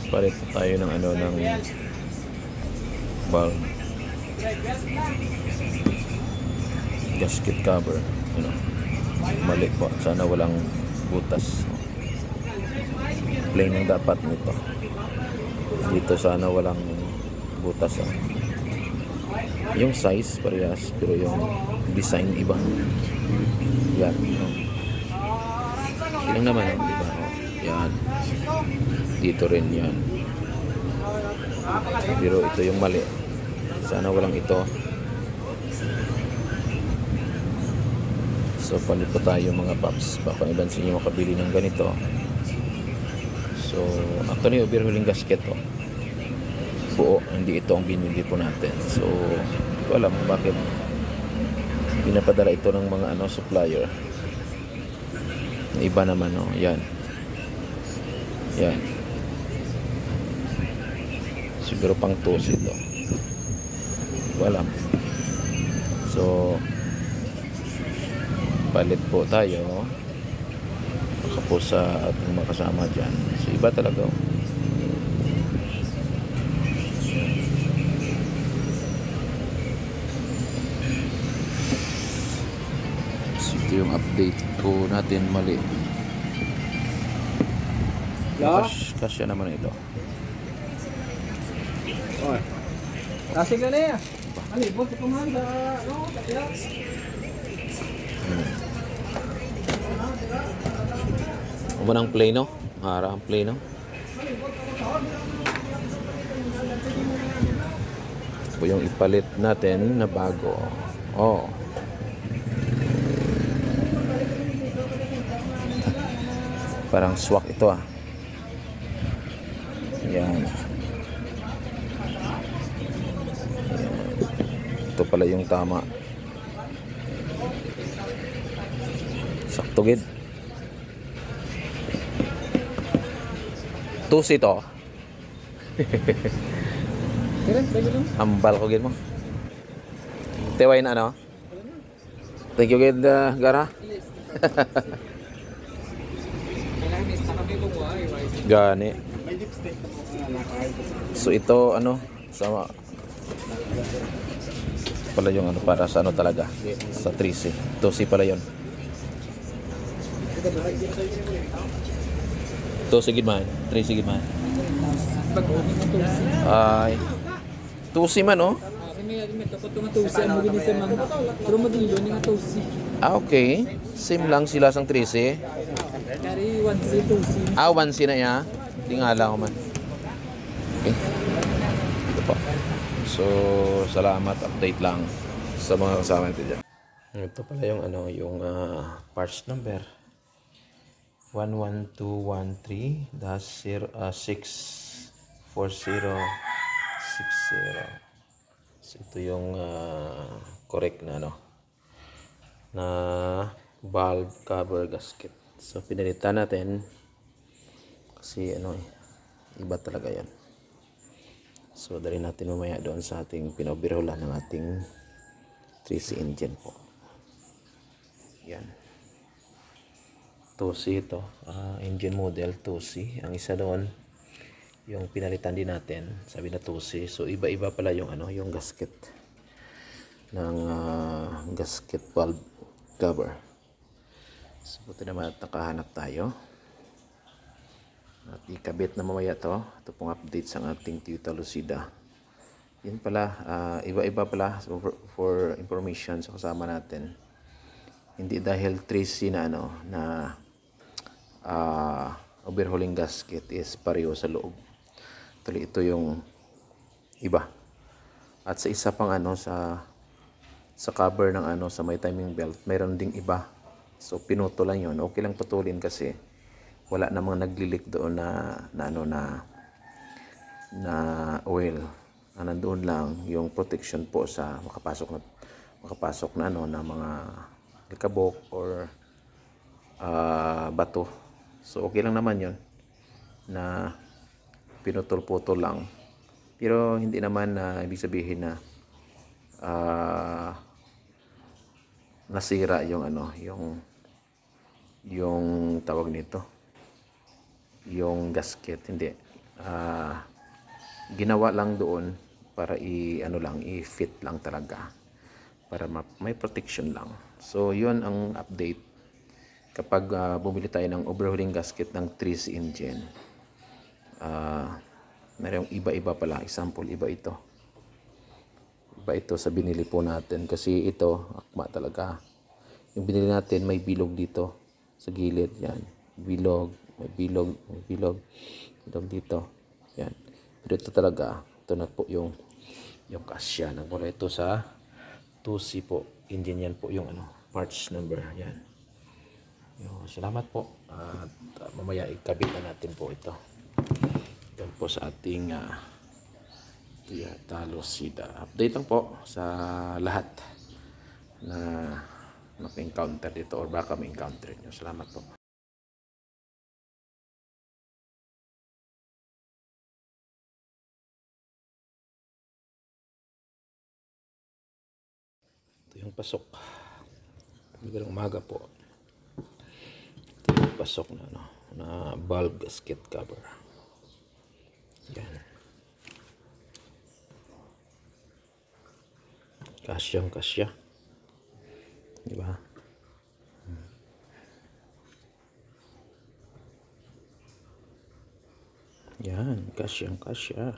Palit po tayo ng ano ng bulb gasket cover, ano, mali po, sana walang butas. Plain ang dapat nito. Dito sana walang butas. Yung size parehas pero yung design iba. Yan, no? Ilang naman, di ba? Yan. Dito rin yan. Pero ito yung mali. Sana walang ito. So palit po tayo mga paps. Baka iban sa inyo makabili ng ganito. So actually overhauling gasket to. Buo, hindi ito ang binili po natin. So hindi ko alam bakit pinapadala ito ng mga ano supplier. Iba naman, no? Yan. Yan. Siguro pang tos ito. Hindi ko alam. So palit po tayo baka po sa ating makasama dyan. So iba talaga, oh. So ito yung update po natin, mali. Kasya naman ito. Kasi ka na yan. Alibot sa kumanda. No, kaya. Umanang plano. Hara ang plano. Ito yung ipalit natin na bago. Oh. Parang swak ito, ah. Yan. Ito pala yung tama. Sakto gid. Tusi to. Ambal ko gid mo. Teway na ano? Thank you gid, Gara. Gani. So ito ano sama pala yung ano para sa ano talaga sa 3C. Tusi pala yon. Tusi gid man, 3C gid man. Ay. Tusi man, oh. Ah, okay. Same lang sila sang 3C. Ah, 1C na ya. Tingala ko man. Okay. Ito po. So, salamat. Update lang sa mga kasama natin dyan. Ito pala yung ano, yung parts number 11213-64060. So, ito yung correct na ano na valve cover gasket. So, pinalitan natin kasi ano iba talaga yan. So, dali natin mamaya doon sa ating pinoberholan ng ating 3C engine po. Yan. 2C ito. Engine model 2C. Ang isa doon, yung pinalitan din natin, sabi na 2C. So, iba-iba pala yung ano, yung gasket ng gasket valve cover. So, buti naman at nakahanap tayo. At ikabit na mamaya to. Ito pong update sa ating Toyota Lucida. Yun pala, iba-iba pala for information sa kasama natin. Hindi dahil 3C na ano na overhauling gasket is pareho sa loob. Tuloy ito yung iba. At sa isa pang ano sa cover ng ano sa may timing belt, mayroon ding iba. So pinuto lang 'yon. Okay lang putulin kasi wala namang naglilik doon na oil. Nandoon lang yung protection po sa makapasok na ano na mga likabok or bato. So okay lang naman 'yon na pinutol-putol lang. Pero hindi naman ibig sabihin na nasira yung ano, yung tawag nito, yung gasket, hindi. Ginawa lang doon para i-fit lang talaga para may protection lang. So yun ang update kapag bumili tayo ng overhauling gasket ng 3C engine. Mayroong iba-iba pala. Example, iba ito sa binili po natin, kasi ito akma talaga. Yung binili natin may bilog dito sa gilid, yan, may bilog dito, yan. Pero ito talaga, ito na po yung kasya. Nagmula ito sa 2C po engine, yan po yung parts number, yan. Salamat po, at mamaya ikabit na natin po ito. Yan po sa ating Talos Sida. Update lang po sa lahat na maka-encounter dito or baka ma-encounter nyo. Salamat po. Ito yung pasok. Magandang umaga po. Ito yung pasok na valve gasket cover. Yan. Kasyang kasya. Diba? Yan, kasyang kasya.